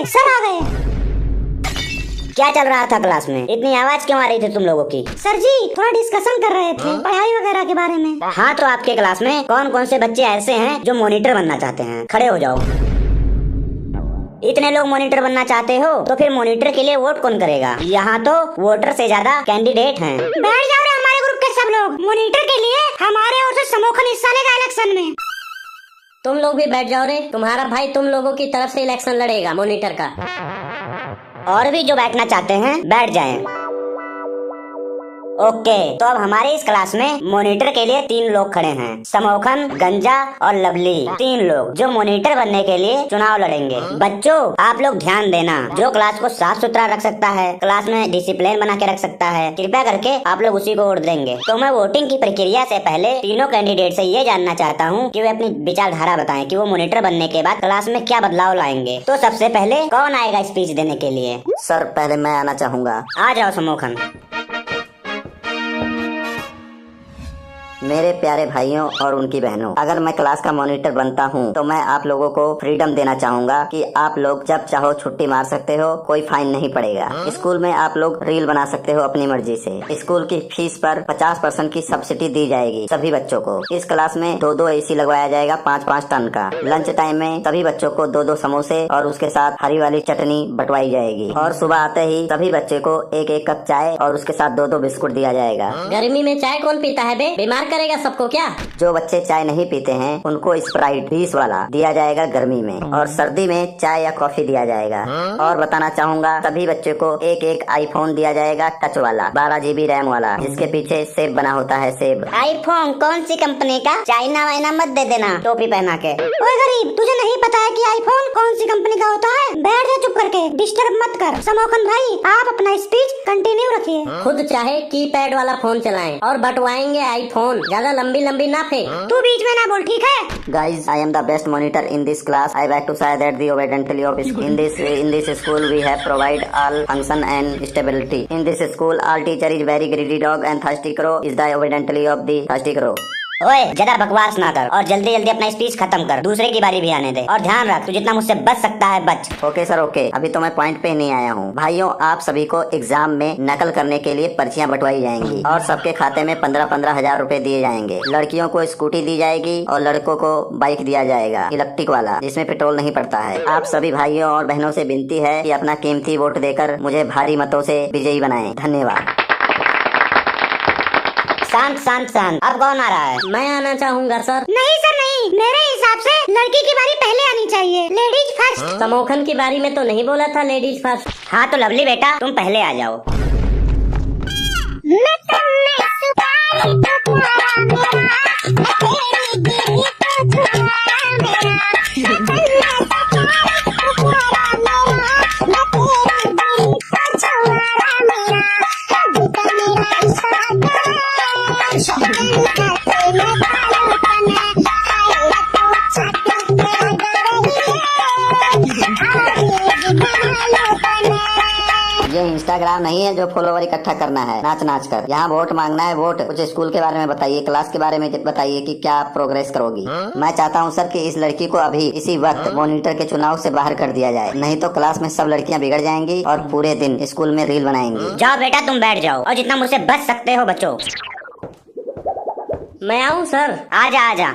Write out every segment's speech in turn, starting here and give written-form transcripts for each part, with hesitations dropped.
Sir आ गए। क्या चल रहा था क्लास में? इतनी आवाज क्यों आ रही थी तुम लोगों की? सर जी थोड़ा डिस्कशन कर रहे थे पढ़ाई वगैरह के बारे में। हाँ, तो आपके क्लास में कौन कौन से बच्चे ऐसे हैं जो मॉनिटर बनना चाहते हैं? खड़े हो जाओ। इतने लोग मॉनिटर बनना चाहते हो तो फिर मॉनिटर के लिए वोट कौन करेगा? यहाँ तो वोटर से ज्यादा कैंडिडेट हैं। बैठ जाओ रे हमारे ग्रुप के सब लोग। मॉनिटर के लिए हमारे ओर से समोखन हिस्सा लेगा इलेक्शन में। तुम लोग भी बैठ जाओ रे। तुम्हारा भाई तुम लोगों की तरफ से इलेक्शन लड़ेगा मॉनिटर का। और भी जो बैठना चाहते हैं बैठ जाएं। ओके, तो अब हमारे इस क्लास में मॉनिटर के लिए 3 लोग खड़े हैं, समोखन, गंजा और लवली। 3 लोग जो मॉनिटर बनने के लिए चुनाव लड़ेंगे। बच्चों आप लोग ध्यान देना, जो क्लास को साफ सुथरा रख सकता है, क्लास में डिसिप्लिन बना के रख सकता है, कृपया करके आप लोग उसी को वोट देंगे। तो मैं वोटिंग की प्रक्रिया से पहले तीनों कैंडिडेट से ये जानना चाहता हूँ कि वे अपनी विचारधारा बताएं कि वो मॉनिटर बनने के बाद क्लास में क्या बदलाव लाएंगे। तो सबसे पहले कौन आएगा स्पीच देने के लिए? सर पहले मैं आना चाहूँगा। आ जाओ समोखन। मेरे प्यारे भाइयों और उनकी बहनों, अगर मैं क्लास का मॉनिटर बनता हूं तो मैं आप लोगों को फ्रीडम देना चाहूंगा कि आप लोग जब चाहो छुट्टी मार सकते हो, कोई फाइन नहीं पड़ेगा। स्कूल में आप लोग रील बना सकते हो अपनी मर्जी से। स्कूल की फीस पर 50% की सब्सिडी दी जाएगी सभी बच्चों को। इस क्लास में 2-2 AC लगवाया जाएगा 5-5 टन का। लंच टाइम में सभी बच्चों को 2-2 समोसे और उसके साथ हरी वाली चटनी बंटवाई जाएगी। और सुबह आते ही सभी बच्चे को 1-1 कप चाय और उसके साथ 2-2 बिस्कुट दिया जाएगा। गर्मी में चाय कौन पीता है बे? बीमार करेगा सबको क्या? जो बच्चे चाय नहीं पीते हैं उनको स्प्राइट 20 वाला दिया जाएगा गर्मी में, और सर्दी में चाय या कॉफी दिया जाएगा। और बताना चाहूँगा सभी बच्चों को 1-1 आईफोन दिया जाएगा टच वाला 12 GB रैम वाला, जिसके पीछे सेब बना होता है। सेब आईफोन कौन सी कंपनी का? चाइना वाइना मत दे देना टोपी पहना के। ओए गरीब, तुझे नहीं पता है कि आईफोन कौन सी कंपनी का होता है? बैठ जा चुप करके, डिस्टर्ब मत कर। समोखन भाई आप अपना स्पीच कंटिन्यू रखिए। खुद चाहे कीपैड वाला फोन चलाएं और बंटवाएंगे आईफोन। ज्यादा लंबी ना फेंक। तू बीच में ना बोल, ठीक है? Guys, I am the best monitor in this class. I like to say that the obediently of in this school we have provide all function and stability. In this school, all teacher is very greedy dog and thirsty crow is the obediently of the thirsty crow. ओए ज्यादा बकवास ना कर और जल्दी जल्दी अपना speech खत्म कर, दूसरे की बारी भी आने दे। और ध्यान रख, तू जितना मुझसे बच सकता है बच। ओके सर ओके, अभी तो मैं पॉइंट पे नहीं आया हूँ। भाइयों आप सभी को एग्जाम में नकल करने के लिए पर्चियाँ बंटवाई जाएंगी और सबके खाते में 15-15 हजार रुपए दिए जाएंगे। लड़कियों को स्कूटी दी जाएगी और लड़कों को बाइक दिया जाएगा इलेक्ट्रिक वाला, जिसमें पेट्रोल नहीं पड़ता है। आप सभी भाइयों और बहनों से विनती है कि अपना कीमती वोट देकर मुझे भारी मतों से विजयी बनाएं। धन्यवाद। शांत शांत शांत। अब कौन आ रहा है? मैं आना चाहूँगा सर। नहीं सर नहीं, मेरे हिसाब से लड़की की बारी पहले आनी चाहिए, लेडीज फर्स्ट। समोखन की बारी में तो नहीं बोला था लेडीज फर्स्ट। हाँ तो लवली बेटा तुम पहले आ जाओ। ये इंस्टाग्राम नहीं है जो फॉलोवर इकट्ठा करना है नाच नाच कर। यहाँ वोट मांगना है वोट। कुछ स्कूल के बारे में बताइए, क्लास के बारे में बताइए कि क्या प्रोग्रेस करोगी। मैं चाहता हूँ सर कि इस लड़की को अभी इसी वक्त मॉनिटर के चुनाव से बाहर कर दिया जाए, नहीं तो क्लास में सब लड़कियाँ बिगड़ जाएंगी और पूरे दिन स्कूल में रील बनाएंगी। जाओ बेटा तुम बैठ जाओ और जितना मुझसे बच सकते हो बच्चों। मैं आऊँ सर? आजा आजा।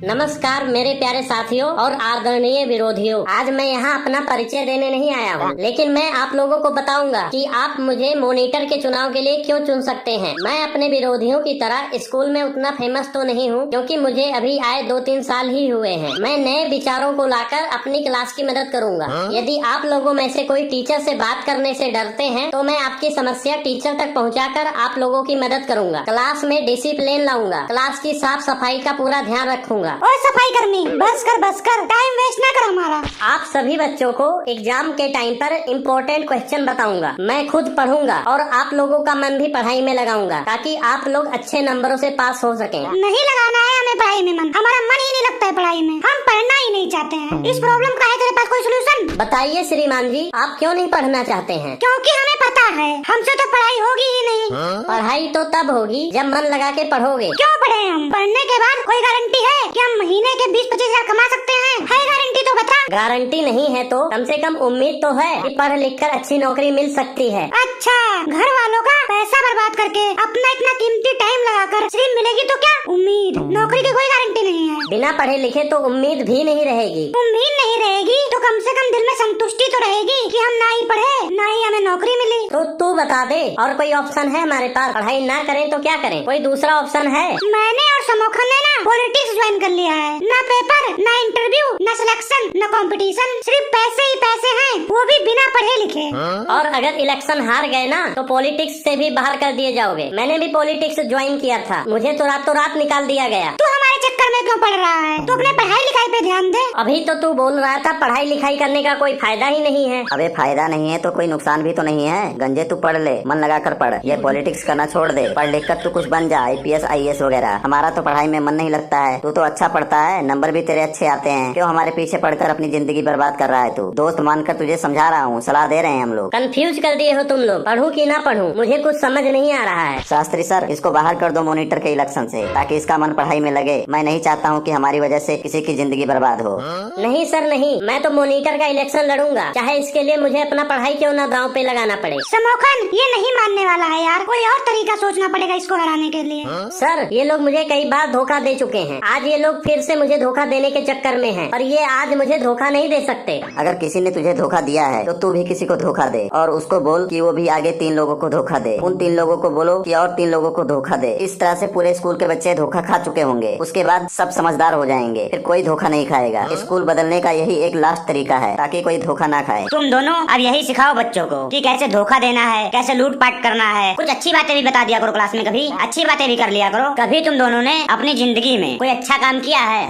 नमस्कार मेरे प्यारे साथियों और आदरणीय विरोधियों। आज मैं यहाँ अपना परिचय देने नहीं आया हूँ, लेकिन मैं आप लोगों को बताऊंगा कि आप मुझे मॉनिटर के चुनाव के लिए क्यों चुन सकते हैं। मैं अपने विरोधियों की तरह स्कूल में उतना फेमस तो नहीं हूँ, क्योंकि मुझे अभी आए 2-3 साल ही हुए हैं। मैं नए विचारों को लाकर अपनी क्लास की मदद करूंगा। यदि आप लोगों में से कोई टीचर से बात करने से डरते हैं तो मैं आपकी समस्या टीचर तक पहुँचाकर आप लोगों की मदद करूंगा। क्लास में डिसिप्लिन लाऊंगा, क्लास की साफ सफाई का पूरा ध्यान रखूंगा। और सफाई कर्मी, बस कर, टाइम वेस्ट ना कर हमारा। आप सभी बच्चों को एग्जाम के टाइम पर इम्पोर्टेंट क्वेश्चन बताऊंगा। मैं खुद पढ़ूंगा और आप लोगों का मन भी पढ़ाई में लगाऊंगा ताकि आप लोग अच्छे नंबरों से पास हो सकें। नहीं लगाना है हमें पढ़ाई में मन, हमारा मन ही नहीं लगता है पढ़ाई में, हम पढ़ना ही नहीं चाहते हैं। इस प्रॉब्लम का है तेरे पास कोई सोल्यूशन? बताइए श्रीमान जी, आप क्यों नहीं पढ़ना चाहते हैं? क्योंकि हमें पता है हमसे तो पढ़ाई होगी ही नहीं। पढ़ाई तो तब होगी जब मन लगा के पढ़ोगे। क्यों पढ़े हम? पढ़ने के बाद कोई गारंटी है कि हम महीने के 20-25 हजार कमा सकते हैं? है गारंटी तो बता। गारंटी नहीं है तो कम से कम उम्मीद तो है कि पढ़ लिख कर अच्छी नौकरी मिल सकती है। अच्छा, घर वालों का पैसा बर्बाद करके अपना इतना कीमती टाइम लगाकर सिर्फ मिलेगी तो क्या उम्मीद? नौकरी की कोई गारंटी नहीं है। बिना पढ़े लिखे तो उम्मीद भी नहीं रहेगी। उम्मीद नहीं रहेगी तो कम से कम दिल में संतुष्टि तो रहेगी कि हम ना ही पढ़े ना ही हमें नौकरी मिली। तो तू बता दे, और कोई ऑप्शन है हमारे पास? पढ़ाई ना करें तो क्या करें? कोई दूसरा ऑप्शन है? मैंने और समोखन ने ना पॉलिटिक्स ज्वाइन कर लिया है। ना पेपर, ना इंटरव्यू, ना सिलेक्शन, ना कंपटीशन, सिर्फ पैसे ही पैसे हैं, वो भी बिना पढ़े लिखे। और अगर इलेक्शन हार गए ना तो पॉलिटिक्स से भी बाहर कर दिए जाओगे। मैंने भी पॉलिटिक्स ज्वाइन किया था, मुझे तो रातों रात निकाल दिया गया। तू हमारे चक्कर में क्यों पड़ रहा है? तू अपने पढ़ाई लिखाई पे ध्यान दे। अभी तो तू बोल रहा था पढ़ाई लिखाई करने का कोई फायदा ही नहीं है। अबे फायदा नहीं है तो कोई नुकसान भी तो नहीं है। गंजे तू पढ़ ले, मन लगा कर पढ़, ये पॉलिटिक्स करना छोड़ दे। पढ़ लिख कर तू कुछ बन जा, IPS IAS वगैरह। हमारा तो पढ़ाई में मन नहीं लगता है। तू तो अच्छा पढ़ता है, नंबर भी तेरे अच्छे आते हैं। क्यों हमारे पीछे पढ़कर अपनी जिंदगी बर्बाद कर रहा है? तू दोस्त मानकर तुझे समझा रहा हूँ, सलाह दे रहे हैं हम लोग। कंफ्यूज कर दिए हो तुम लोग। पढ़ूं कि ना पढ़ूं मुझे कुछ समझ नहीं आ रहा है। शास्त्री सर, इसको बाहर कर दो मॉनिटर के इलेक्शन से, ताकि इसका मन पढ़ाई में लगे। मैं नहीं चाहता हूँ कि हमारी वजह से किसी की जिंदगी बर्बाद हो। नहीं सर नहीं, मैं तो मॉनिटर का इलेक्शन लड़ूंगा, चाहे इसके लिए मुझे अपना पढ़ाई क्यों ना दांव पे लगाना पड़े। समोखन, ये नहीं मानने वाला है यार, कोई और तरीका सोचना पड़ेगा इसको हराने के लिए। सर ये लोग मुझे कई बार धोखा दे चुके हैं, आज ये लोग फिर से मुझे धोखा देने के चक्कर में हैं, और ये आज मुझे धोखा नहीं दे सकते। अगर किसी ने तुझे धोखा दिया है तो तू भी किसी को धोखा दे, और उसको बोल कि वो भी आगे 3 लोगों को धोखा दे। उन 3 लोगों को बोलो कि और 3 लोगों को धोखा दे। इस तरह से पूरे स्कूल के बच्चे धोखा खा चुके होंगे। उसके बाद सब समझदार हो जाएंगे, फिर कोई धोखा नहीं खाएगा। स्कूल बदलने का यही एक लास्ट तरीका है, ताकि कोई धोखा ना खाए। तुम दोनों अब यही सिखाओ बच्चों को कि कैसे धोखा देना है, कैसे लूटपाट करना है। कुछ अच्छी बातें भी बता दिया करो क्लास में, कभी अच्छी बातें भी कर लिया करो। कभी तुम दोनों ने अपनी जिंदगी में कोई अच्छा काम किया है?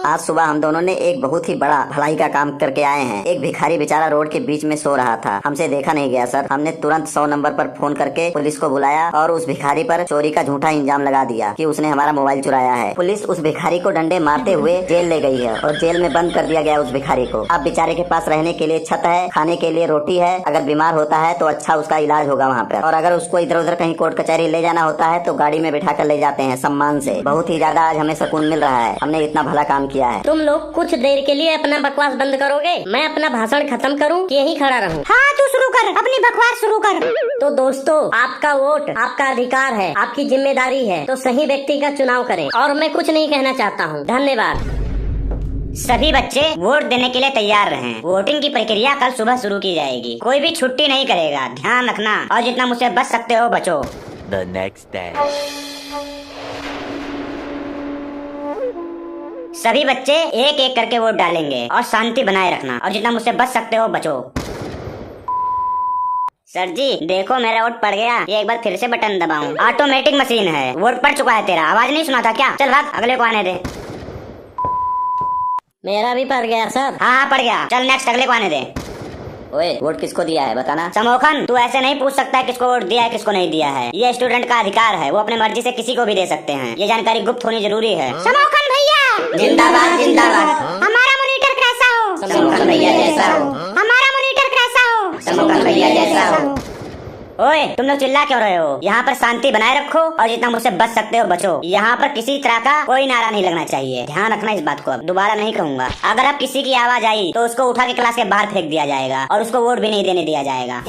आज सुबह हम दोनों ने एक बहुत ही बड़ा भलाई का काम करके आए हैं। एक भिखारी बेचारा रोड के बीच में सो रहा था, हमसे देखा नहीं गया सर। हमने तुरंत 100 नंबर पर फोन करके पुलिस को बुलाया और उस भिखारी पर चोरी का झूठा इल्जाम लगा दिया कि उसने हमारा मोबाइल चुराया है। पुलिस उस भिखारी को डंडे मारते हुए जेल ले गई है और जेल में बंद कर दिया गया उस भिखारी को। अब बेचारे के पास रहने के लिए छत है, खाने के लिए रोटी है। अगर बीमार होता है तो अच्छा उसका इलाज होगा वहाँ पर, और अगर उसको इधर उधर कहीं कोर्ट कचहरी ले जाना होता है तो गाड़ी में बैठा कर ले जाते हैं सम्मान से। बहुत ही ज्यादा आज हमें सुकून मिल रहा है, हमने इतना भला काम किया है। तुम लोग कुछ देर के लिए अपना बकवास बंद करोगे? मैं अपना भाषण खत्म करूं कि यहीं खड़ा रहूं? हाँ तू शुरू कर, अपनी बकवास शुरू कर। तो दोस्तों, आपका वोट आपका अधिकार है, आपकी जिम्मेदारी है, तो सही व्यक्ति का चुनाव करें। और मैं कुछ नहीं कहना चाहता हूँ। धन्यवाद। सभी बच्चे वोट देने के लिए तैयार रहें। वोटिंग की प्रक्रिया कल सुबह शुरू की जाएगी। कोई भी छुट्टी नहीं करेगा, ध्यान रखना, और जितना मुझसे बच सकते हो बचो। The next day. सभी बच्चे एक एक करके वोट डालेंगे और शांति बनाए रखना, और जितना मुझसे बच सकते हो बचो। सर जी देखो मेरा वोट पड़ गया, ये एक बार फिर से बटन दबाऊं। ऑटोमेटिक मशीन है, वोट पड़ चुका है तेरा। आवाज नहीं सुना था क्या? चल भाग, अगले को आने दे। मेरा भी पड़ गया सर। हाँ पड़ गया, चल नेक्स्ट, अगले को आने दे। ओए, वोट किसको दिया है बताना। समोखन, तू ऐसे नहीं पूछ सकता है किसको वोट दिया है किसको नहीं दिया है। ये स्टूडेंट का अधिकार है, वो अपने मर्जी से किसी को भी दे सकते हैं। ये जानकारी गुप्त होनी जरूरी है। समोखन भैया जिंदाबाद जिंदाबाद। हमारा मॉनिटर कैसा हो? समोखन भैया जैसा हो। हमारा मॉनिटर कैसा हो? समोखन भैया जैसा हो। ओए तुम लोग चिल्ला क्यों रहे हो? यहाँ पर शांति बनाए रखो और जितना मुझसे बच सकते हो बचो। यहाँ पर किसी तरह का कोई नारा नहीं लगना चाहिए, ध्यान रखना इस बात को। अब दोबारा नहीं कहूँगा। अगर अब किसी की आवाज आई तो उसको उठा के क्लास के बाहर फेंक दिया जाएगा और उसको वोट भी नहीं देने दिया जाएगा।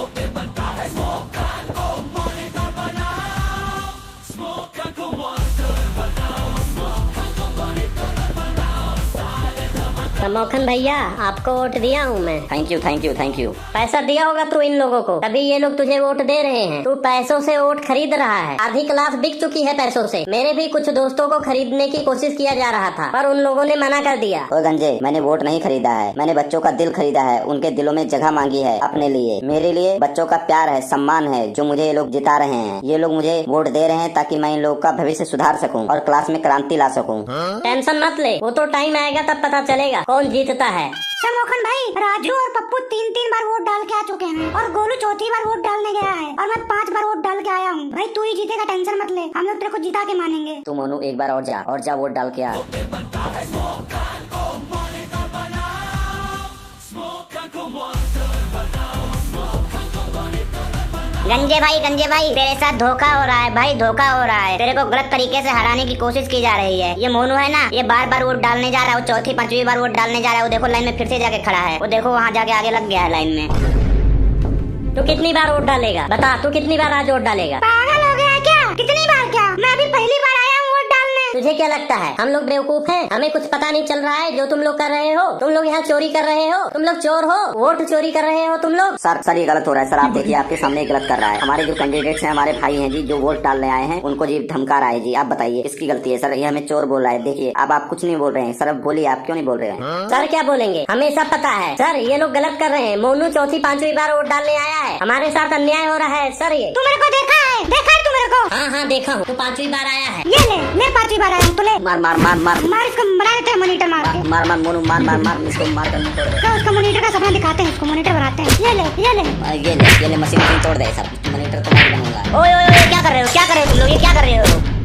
समोखन भैया, आपको वोट दिया हूँ मैं। Thank you thank you thank you. पैसा दिया होगा तू इन लोगों को, तभी ये लोग तुझे वोट दे रहे हैं। तू पैसों से वोट खरीद रहा है। आधी क्लास बिक चुकी है पैसों से। मेरे भी कुछ दोस्तों को खरीदने की कोशिश किया जा रहा था, पर उन लोगों ने मना कर दिया। ओ गंजे, मैंने वोट नहीं खरीदा है, मैंने बच्चों का दिल खरीदा है। उनके दिलों में जगह मांगी है अपने लिए। मेरे लिए बच्चों का प्यार है, सम्मान है, जो मुझे ये लोग जिता रहे हैं। ये लोग मुझे वोट दे रहे हैं ताकि मैं इन लोग का भविष्य सुधार सकूं और क्लास में क्रांति ला सकूं। टेंशन मत ले, वो तो टाइम आएगा तब पता चलेगा कौन जीतता है। समोखन भाई, राजू और पप्पू 3 बार वोट डाल के आ चुके हैं और गोलू चौथी बार वोट डालने गया है और मैं 5 बार वोट डाल के आया हूँ। भाई तू ही जीतेगा, टेंशन मत ले, हम लोग तेरे को जिता के मानेंगे। तू मोनू एक बार और जा वोट डाल के आ। गंजे भाई तेरे साथ धोखा हो रहा है भाई, धोखा हो रहा है। तेरे को गलत तरीके से हराने की कोशिश की जा रही है। ये मोनू है ना, ये बार वोट डालने जा रहा है, वो चौथी 5वीं बार वोट डालने जा रहा है। वो देखो लाइन में फिर से जाके खड़ा है, वो देखो वहाँ जाके आगे लग गया है लाइन में। तू कितनी बार वोट डालेगा? बता, तू कितनी बार आज वोट डालेगा? पागल हो गया है क्या? कितनी बार क्या? मैं अभी पहली बार आया हूँ वोट डालने। तुझे क्या लगता है हम लोग बेवकूफ हैं? हमें कुछ पता नहीं चल रहा है जो तुम लोग कर रहे हो? तुम लोग यहाँ चोरी कर रहे हो, तुम लोग चोर हो, वोट चोरी कर रहे हो तुम लोग। सर ये गलत हो रहा है सर। आप देखिए, आपके सामने गलत कर रहा है। हमारे जो कैंडिडेट्स हैं, हमारे भाई हैं जी, जो वोट डालने आए हैं, उनको जी धमका रहा है जी। आप बताइए किसकी गलती है सर? ये हमें चोर बोल रहा है। देखिए अब आप कुछ नहीं बोल रहे हैं सर, अब बोलिए आप क्यों नहीं बोल रहे हैं? सर क्या बोलेंगे, हमें सब पता है सर। ये लोग गलत कर रहे हैं। मोनू चौथी 5वीं बार वोट डालने आया है, हमारे साथ अन्याय हो रहा है सर। ये तू मेरे को देखा है तू मेरे को? हाँ देखा हूँ, तू 5वीं बार आया है। ये ले, मैं 5वीं बार आया हूँ, तो ले मार मार मार मार मार इसको, बना देते हैं मॉनिटर मार के। मार मार मोनू मार मार मार इसको मार कर मुंह तोड़ क्या उसका मॉनिटर का सपना दिखाते हैं, इसको मॉनिटर बनाते हैं। ये ले दे। ये ले मशीन तोड़ दे सर। मॉनिटर तो नहीं बनूंगा। ओए क्या कर रहे हो तुम लोग, ये क्या कर रहे हो?